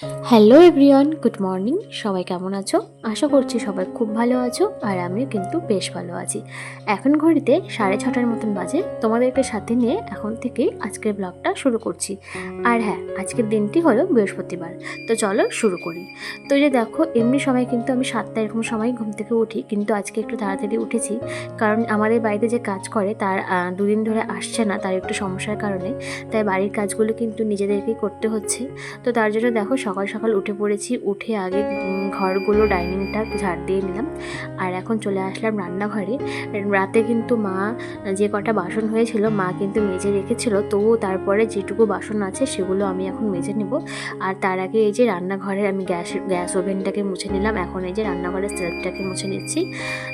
Hello everyone, good morning. সবাই কেমন আছো? আশা করছি সবাই খুব ভালো আছো, আর আমিও কিন্তু বেশ ভালো আছি। এখন ঘড়িতে 6:30 মতন বাজে। তোমাদেরকে সাথে নিয়ে এখন থেকেই আজকের ব্লগটা শুরু করছি। আর হ্যাঁ, আজকের দিনটি হলো বৃহস্পতিবার। তো চলো শুরু করি। তো এই যে দেখো, এমনি সময় কিন্তু আমি 7টা এরকম সময় ঘুম থেকে উঠি, কিন্তু আজকে একটু তাড়াতাড়ি উঠেছি। কারণ আমাদের বাড়িতে যে কাজ করে তার দুদিন ধরে আসছে না, তার একটু সমস্যার কারণে। তাই বাড়ির কাজগুলো কিন্তু নিজেদেরকেই করতে হচ্ছে। তো তার জন্য দেখো সকাল সকাল উঠে পড়েছি। উঠে আগে ঘরগুলো, ডাইনিংটা ঝাড় দিয়ে নিলাম। আর এখন চলে আসলাম রান্নাঘরে। রাতে কিন্তু মা যে কটা বাসন হয়েছিল মা কিন্তু মেজে রেখেছিল, তবুও তারপরে যেটুকু বাসন আছে সেগুলো আমি এখন মেজে নেব। আর তার আগে এই যে রান্নাঘরে আমি গ্যাস ওভেনটাকে মুছে নিলাম। এখন এই যে রান্নাঘরের সেলফটাকে মুছে নিচ্ছি।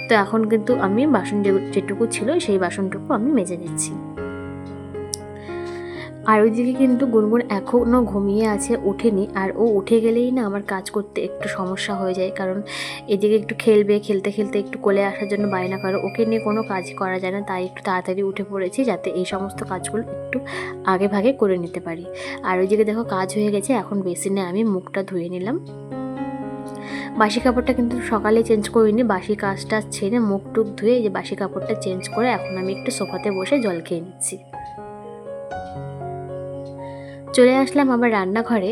তো এখন কিন্তু আমি বাসন যেটুকু ছিল সেই বাসনটুকু আমি মেজে নিচ্ছি। আর ওইদিকে কিন্তু গুনগুন এখনও ঘুমিয়ে আছে, ওঠেনি। আর ও উঠে গেলেই না আমার কাজ করতে একটু সমস্যা হয়ে যায়, কারণ এদিকে একটু খেলবে, খেলতে খেলতে একটু কোলে আসার জন্য বায়না করে। ওকে নিয়ে কোনো কাজ করা যায় না, তাই একটু তাড়াতাড়ি উঠে পড়েছি যাতে এই সমস্ত কাজগুলো একটু আগে ভাগে করে নিতে পারি। আর ওইদিকে দেখো কাজ হয়ে গেছে। এখন বেসিনে আমি মুখটা ধুয়ে নিলাম। বাসি কাপড়টা কিন্তু সকালে চেঞ্জ করিনি, বাসি কাজটা ছেড়ে মুখ টুক ধুয়ে এই যে বাসি কাপড়টা চেঞ্জ করে এখন আমি একটু সোফাতে বসে জল খেয়ে নিচ্ছি। চলে আসলাম আবার রান্নাঘরে।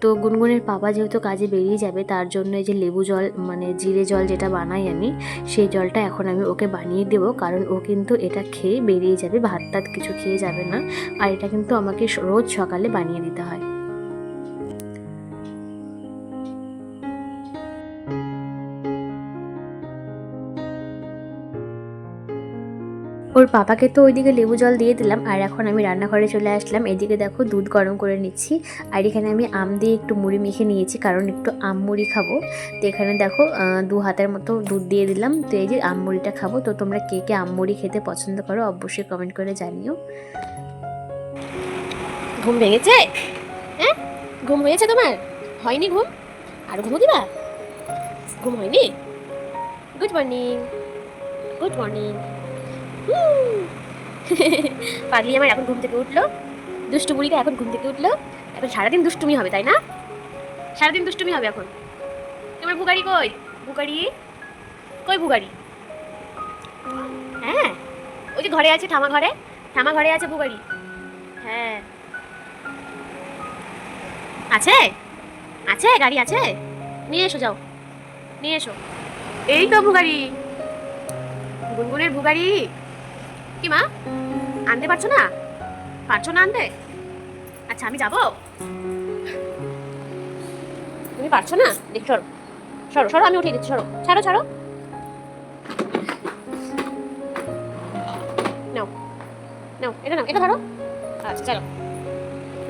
তো গুনগুনের পাপা যেহেতু কাজে বেরিয়ে যাবে, তার জন্য এই যে লেবু জল, মানে জিরে জল যেটা বানাই আমি, সেই জলটা এখন আমি ওকে বানিয়ে দেবো। কারণ ও কিন্তু এটা খেয়ে বেরিয়ে যাবে, ভাত টাত কিছু খেয়ে যাবে না। আর এটা কিন্তু আমাকে রোজ সকালে বানিয়ে দিতে হয়। ওর পাপাকে তো ওইদিকে লেবু জল দিয়ে দিলাম। আর এখন আমি রান্নাঘরে চলে আসলাম। এদিকে দেখো দুধ গরম করে নিচ্ছি। আর এখানে আমি আম দিয়ে একটু মুড়ি মেখে নিয়েছি, কারণ একটু আম মুড়ি খাবো। তো এখানে দেখো 2 হাতের মতো দুধ দিয়ে দিলাম। তো এই যে আম মুড়িটা খাবো। তো তোমরা কে কে আম মুড়ি খেতে পছন্দ করো অবশ্যই কমেন্ট করে জানিও। ঘুম ভেঙেছে? হ্যাঁ, ঘুম হয়েছে তোমার? হয়নি ঘুম? আর ঘুমো দিবা? ঘুম হয়নি? Good morning, good morning. পাগলি আমার এখন ঘুম থেকে উঠলো। দুষ্টু বুড়িটা এখন ঘুম থেকে উঠলো। এখন সারাদিন দুষ্টুমি হবে, তাই না? সারাদিন দুষ্টুমি হবে এখন। তোমার বুগাড়ি কই? বুগাড়ি কই? বুগাড়ি? হ্যাঁ, ওই যে ঘরে আছে, ঠামা ঘরে। ঠামা ঘরে আছে বুগাড়ি। হ্যাঁ, আছে, আছে, গাড়ি আছে। নিয়ে এসো, যাও নিয়ে এসো। এই তো বুগাড়ি, গুনগুনের বুগাড়ি। কি মা, আনতে পারছো না? পারছো না আনতে? আচ্ছা আমি যাবো। তুমি পারছো না? দেখো, সরো সরো সরো, আমি উঠিয়ে দিচ্ছি, সরো, ছাড়ো ছাড়ো। নাও নাও, এটা নাও, এটা ধরো। আচ্ছা চলো,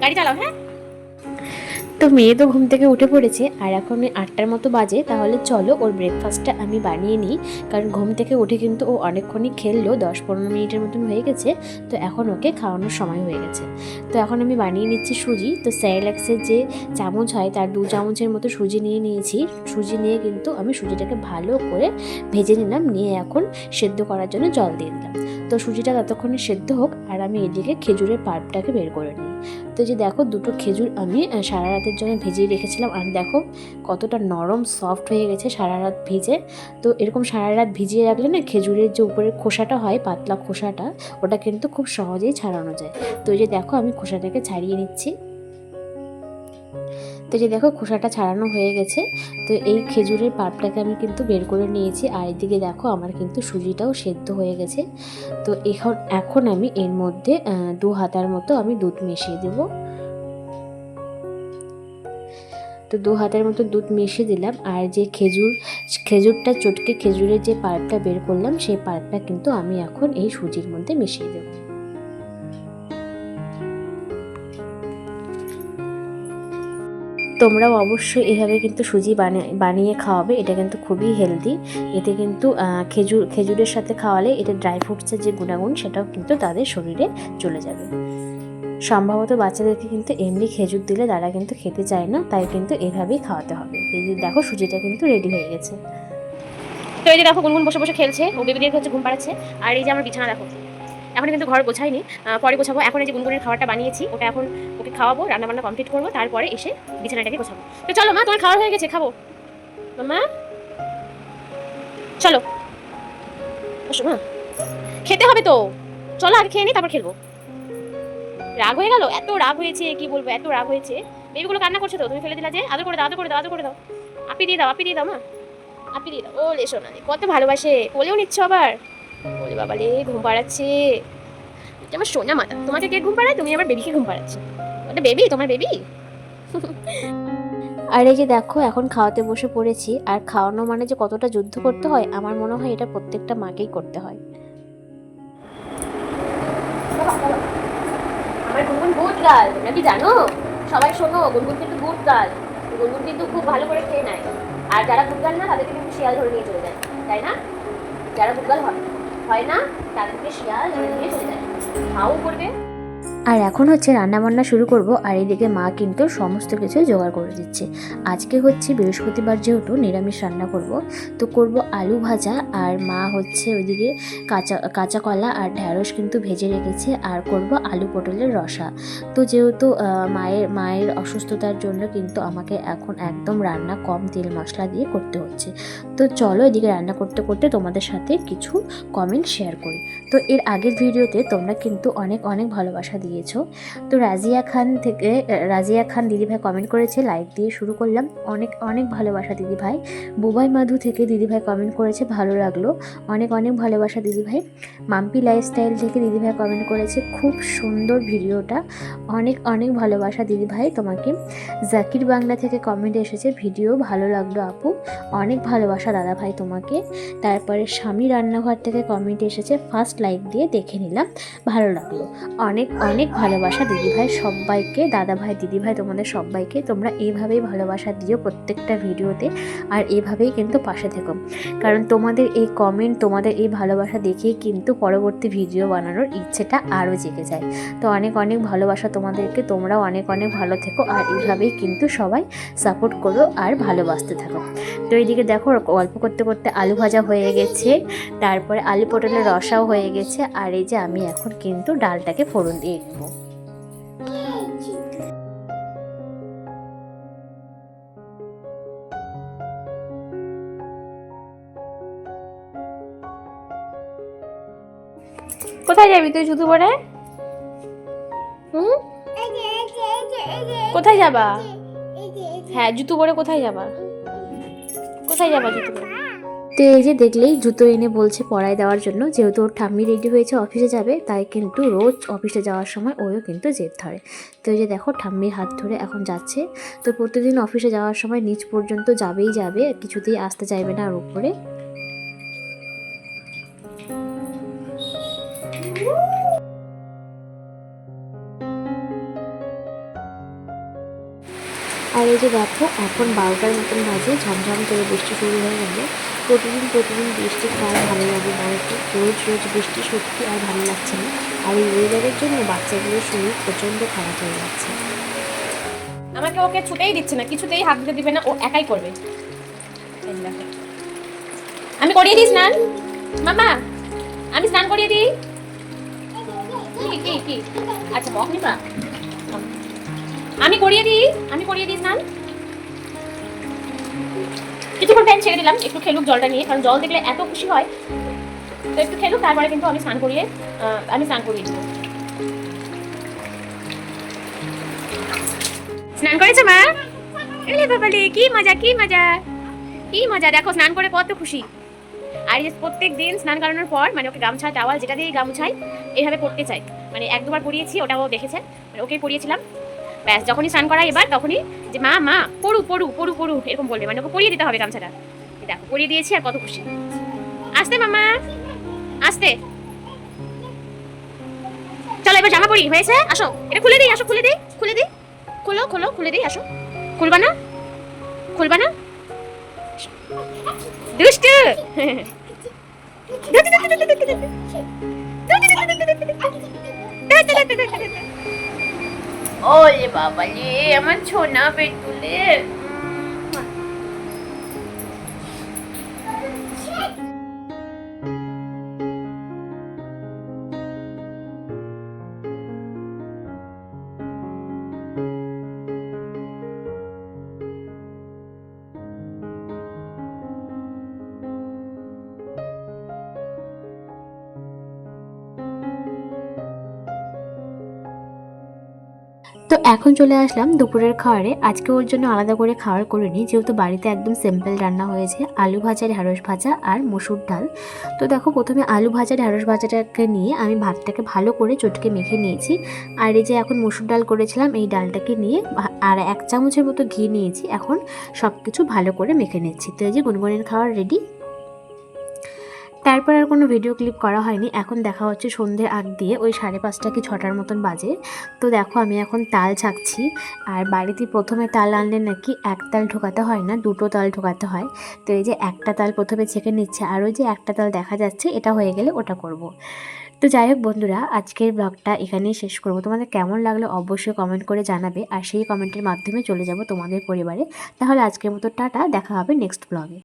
গাড়ি চালাও। হ্যাঁ, তো মেয়ে তো ঘুম থেকে উঠে পড়েছে, আর এখন 8টার মতো বাজে। তাহলে চলো ওর ব্রেকফাস্টটা আমি বানিয়ে নিই। কারণ ঘুম থেকে উঠে কিন্তু ও অনেকক্ষণই খেললো, 10-15 মিনিটের মতন হয়ে গেছে। তো এখন ওকে খাওয়ানোর সময় হয়ে গেছে। তো এখন আমি বানিয়ে নিচ্ছি সুজি। তো স্যারেলাক্সের যে চামচ হয় তার 2 চামচের মতো সুজি নিয়ে নিয়েছি। সুজি নিয়ে কিন্তু আমি সুজিটাকে ভালো করে ভেজে নিলাম, নিয়ে এখন সেদ্ধ করার জন্য জল দিয়ে দিলাম। তো সুজিটা ততক্ষণে সেদ্ধ হোক, আর আমি এদিকে খেজুরের পাল্পটাকে বের করে নিই। তো যে দেখো, দুটো খেজুর আমি সারা রাতের জন্য ভিজিয়ে রেখেছিলাম। আর দেখো কতটা নরম সফট হয়ে গেছে সারা রাত ভিজে। তো এরকম সারা রাত ভিজিয়ে রাখলে না, খেজুরের যে উপরের খোসাটা হয়, পাতলা খোসাটা, ওটা কিন্তু খুব সহজেই ছাড়ানো যায়। তো এই যে দেখো আমি খোসাটাকে ছাড়িয়ে নিচ্ছি। তো যে দেখো খোসাটা ছাড়ানো হয়ে গেছে। তো এই খেজুরের পাল্পটাকে আমি কিন্তু বের করে নিয়েছি। আর এদিকে দেখো আমার কিন্তু সুজিটাও সেদ্ধ হয়ে গেছে। তো এখন আমি এর মধ্যে 2 হাতার মতো আমি দুধ মিশিয়ে দেবো। তো 2 হাতের মতো দুধ মিশিয়ে দিলাম। আর যে খেজুরটা চটকে খেজুরের যে পাল্পটা বের করলাম, সেই পাল্পটা কিন্তু আমি এখন এই সুজির মধ্যে মিশিয়ে দেব। তোমরাও অবশ্যই এভাবে কিন্তু সুজি বানিয়ে খাওয়াবে। এটা কিন্তু খুবই হেলদি। এতে কিন্তু খেজুরের সাথে খাওয়ালে এটা ড্রাই ফ্রুটসের যে গুণাগুণ সেটাও কিন্তু তাদের শরীরে চলে যাবে। সম্ভবত বাচ্চাদেরকে কিন্তু এমনি খেজুর দিলে তারা কিন্তু খেতে চায় না, তাই কিন্তু এভাবেই খাওয়াতে হবে। এই যে দেখো সুজিটা কিন্তু রেডি হয়ে গেছে। তো এই যে দেখো গুনগুন বসে বসে খেলছে, ও বেবিদেরকে হচ্ছে ঘুম পাড়াচ্ছে। আর এই যে আমার বিছানা দেখো, এখন কিন্তু ঘর গোছাইনি, পরে গোছাবো। এখন এই যে গুনগুনের খাবারটা বানিয়েছি, ওটা এখন ওকে খাওয়াবো, রান্নাবান্না কমপ্লিট করবো, তারপরে এসে বিছানাটাকে গোছাবো। তো চলো মা, তোমার খাওয়া হয়ে গেছে, খাবো। মামা চলো, বসো মা, খেতে হবে তো, চলো আগে খেয়ে নি তারপর খেলবো। রাগ হয়ে গেল, এত রাগ হয়েছে কি বলবো, এত রাগ হয়েছে। বেবিগুলো কান্না করছে তো, তুমি ফেলে দিলা যে, আদর করে দাও, আদর করে দাও, আদর করে দাও, আপি দিয়ে দাও, আপি দিয়ে দাও মা, আপি দিয়ে দাও। ও লেসো না, কত ভালোবাসে, কোলেও নিচ্ছ আবার। ওরে বাবা রে, ঘুম পাড়াচ্ছে। এটা আমার সোনা মাতা, তোমাকে কে ঘুম পাড়ায়? তুমি আবার বেবিকে ঘুম পাড়াচ্ছ। ওটা বেবি, তোমার বেবি। আর এই যে দেখো এখন খাওয়াতে বসে পড়েছি। আর খাওয়ানো মানে যে কতটা যুদ্ধ করতে হয়, আমার মনে হয় এটা প্রত্যেকটা মাকেই করতে হয়। আমার গুনগুন গুড গার্ল, তোমরা কি জানো? সবাই শোনো, গুনগুন কিন্তু গুড গার্ল। গুনগুন কিন্তু খুব ভালো করে খেয়ে নেয়। আর যারা গুড গার্ল না, তাদেরকে কিন্তু শিয়াল ধরে নিয়ে চলে যায়, তাই না? যারা গুড গার্ল হয় না, তাদেরকে শিয়াল ধরে নিয়ে চলে যায়, হাউ করবে। আর এখন হচ্ছে রান্নাবান্না শুরু করব। আর এদিকে মা কিন্তু সমস্ত কিছু জোগাড় করে দিচ্ছে। আজকে হচ্ছে বৃহস্পতিবার, যেহেতু নিরামিষ রান্না করব, তো করব আলু ভাজা। আর মা হচ্ছে ওইদিকে কাঁচা কলা আর ঢ্যাঁড়স কিন্তু ভেজে রেখেছে। আর করব আলু পটলের রসা। তো যেহেতু মায়ের অসুস্থতার জন্য কিন্তু আমাকে এখন একদম রান্না কম তেল মশলা দিয়ে করতে হচ্ছে। তো চলো এদিকে রান্না করতে করতে তোমাদের সাথে কিছু কমেন্ট শেয়ার করি। তো এর আগের ভিডিওতে তোমরা কিন্তু অনেক অনেক ভালোবাসা দিয়েছো। তো রাজিয়া খান দিদিভাই কমেন্ট করেছে, লাইক দিয়ে শুরু করলাম, অনেক অনেক ভালোবাসা দিদিভাই। বুবাই মাধু থেকে দিদিভাই কমেন্ট করেছে, ভালো লাগলো, অনেক অনেক ভালোবাসা দিদিভাই। মাম্পি লাইফস্টাইল থেকে দিদিভাই কমেন্ট করেছে, খুব সুন্দর ভিডিওটা, অনেক অনেক ভালোবাসা দিদিভাই তোমাকে। জাকির বাংলা থেকে কমেন্ট এসেছে, ভিডিও ভালো লাগলো আপু, অনেক ভালোবাসা দাদাভাই তোমাকে। তারপরে স্বামী রান্নাঘর থেকে কমেন্ট এসেছে, ফার্স্ট লাইক দিয়ে দেখে নিলাম, ভালো লাগলো, অনেক অনেক ভালোবাসা দিদিভাই সবাইকে, দাদাভাই দিদিভাই তোমাদের সবাইকে। তোমরা এইভাবেই ভালোবাসা দিও প্রত্যেকটা ভিডিওতে, আর এইভাবেই কিন্তু পাশে থেকো, কারণ তোমাদের এই কমেন্ট, তোমাদের এই ভালোবাসা দেখেই কিন্তু পরবর্তী ভিডিও বানানোর ইচ্ছেটা আরও জেগে যায়। তো অনেক অনেক ভালোবাসা তোমাদেরকে, তোমরাও অনেক অনেক ভালো থেকো, আর এইভাবেই কিন্তু সবাই সাপোর্ট করো আর ভালোবাসতে থাকো। তো এইদিকে দেখো গল্প করতে করতে আলু ভাজা হয়ে গেছে, তারপরে আলু পটলের রসাও হয়ে গেছে। আর এই যে আমি এখন কিন্তু ডালটাকে ফোড়ন দিয়ে দেবো। কোথায় যাবি তুই জুতো পরে? হুম, কোথায় যাবা? হ্যাঁ, জুতো পরে কোথায় যাবা? কোথায় যাবা জুতো পরে? তো এই যে দেখলেই জুতো এনে বলছে পরায় দেওয়ার জন্য, যেহেতু ওর ঠাম্মি রেডি হয়েছে অফিসে যাবে, তাই কিন্তু রোজ অফিসে যাওয়ার সময় ওও কিন্তু জেদ ধরে। তো এই যে দেখো ঠাম্মির হাত ধরে এখন যাচ্ছে। তো প্রতিদিন অফিসে যাওয়ার সময় নিচ পর্যন্ত যাবেই যাবে, কিছুতেই আসতে চাইবে না আর উপরে। আর এই যে দেখো এখন 12টার মতন বাজে, ঝমঝম করে বৃষ্টি শুরু হয়ে গেল। প্রতিদিন বৃষ্টি কার ভালো লাগে বলতো? রোজ রোজ বৃষ্টি সত্যি আর ভালো লাগছে না। আর এই ওয়েদারের জন্য বাচ্চাগুলোর শরীর প্রচণ্ড খারাপ হয়ে যাচ্ছে। আমাকে ওকে ছুটেই দিচ্ছে না, কিছুতেই হাত দিতে দিবে না, ও একাই করবে। এই দেখো, আমি করিয়ে দিই স্নান। মামা, আমি স্নান করিয়ে দিই। কি কি? আচ্ছা বক নিবা, আমি করিয়ে দিই স্নান। কিছুক্ষণ টাইম ছেড়ে দিলাম, একটু খেলুক জলটা নিয়ে, কারণ জল দেখলে এত খুশি হয়। তো একটু খেলুক, তারপরে কিন্তু আমি স্নান করিয়ে দিব। স্নান করেছে মা? এলে বাবালে, কি মজা কি মজা কি মজা, দেখো স্নান করে কত খুশি। আর এই প্রত্যেক দিন স্নান করানোর পর মানে ওকে গামছা টাওয়াল যেটা দিয়ে গামছাই এইভাবে পড়তে চাই। মানে এক দুবার পরিয়েছি, ওটাও দেখেছে, মানে ওকে পরিয়েছিলাম। ব্যাস যখনই স্নান করাই এবার, তখনই যে মা মা পড়ু পড়ু পড়ু পড়ু এরকম বলবে, মানে ওকে পরিয়ে দিতে হবে গামছাটা। দেখো পরিয়ে দিয়েছি আর কত খুশি। আসতে মামা, আসতে। চলো এবার জামা পরি, হয়েছে? আসো, এটা খুলে দিই, আসো খুলে দিই, খুলে দিই, আসো। খুলবা না? দুষ্টু। ওলে বাবা রে, আমার ছোনা পেটুলে। তো এখন চলে আসলাম দুপুরের খাবারে। আজকে ওর জন্য আলাদা করে খাবার করিনি, যেহেতু বাড়িতে একদম সিম্পল রান্না হয়েছে, আলু ভাজা, ঢ্যাঁড়স ভাজা আর মসুর ডাল। তো দেখো, প্রথমে আলু ভাজা ঢ্যাঁড়স ভাজাটাকে নিয়ে আমি ভাতটাকে ভালো করে চটকে মেখে নিয়েছি। আর এই যে এখন মসুর ডাল করেছিলাম, এই ডালটাকে নিয়ে আর 1 চামচের মতো ঘি নিয়েছি। এখন সব কিছু ভালো করে মেখে নিচ্ছি। তো এই যে গুনগুনের খাবার রেডি। তারপর আর কোনো ভিডিও ক্লিপ করা হয়নি। এখন দেখা হচ্ছে সন্ধ্যের আগ দিয়ে ওই 5:30 কি 6টার মতন বাজে। তো দেখো, আমি এখন তাল ছাঁকছি। আর বাড়িতে প্রথমে তাল আনলে নাকি 1 তাল ঠোকাতে হয় না, 2টো তাল ঠোকাতে হয়। তো এই যে একটা তাল প্রথমে ছেঁকে নিচ্ছে, আর ওই যে একটা তাল দেখা যাচ্ছে, এটা হয়ে গেলে ওটা করব। তো যাই হোক বন্ধুরা, আজকের ব্লগটা এখানেই শেষ করব। তোমাদের কেমন লাগলো অবশ্যই কমেন্ট করে জানাবে, আর সেই কমেন্টের মাধ্যমে চলে যাব তোমাদের পরিবারে। তাহলে আজকের মতো টাটা, দেখা হবে নেক্সট ব্লগে।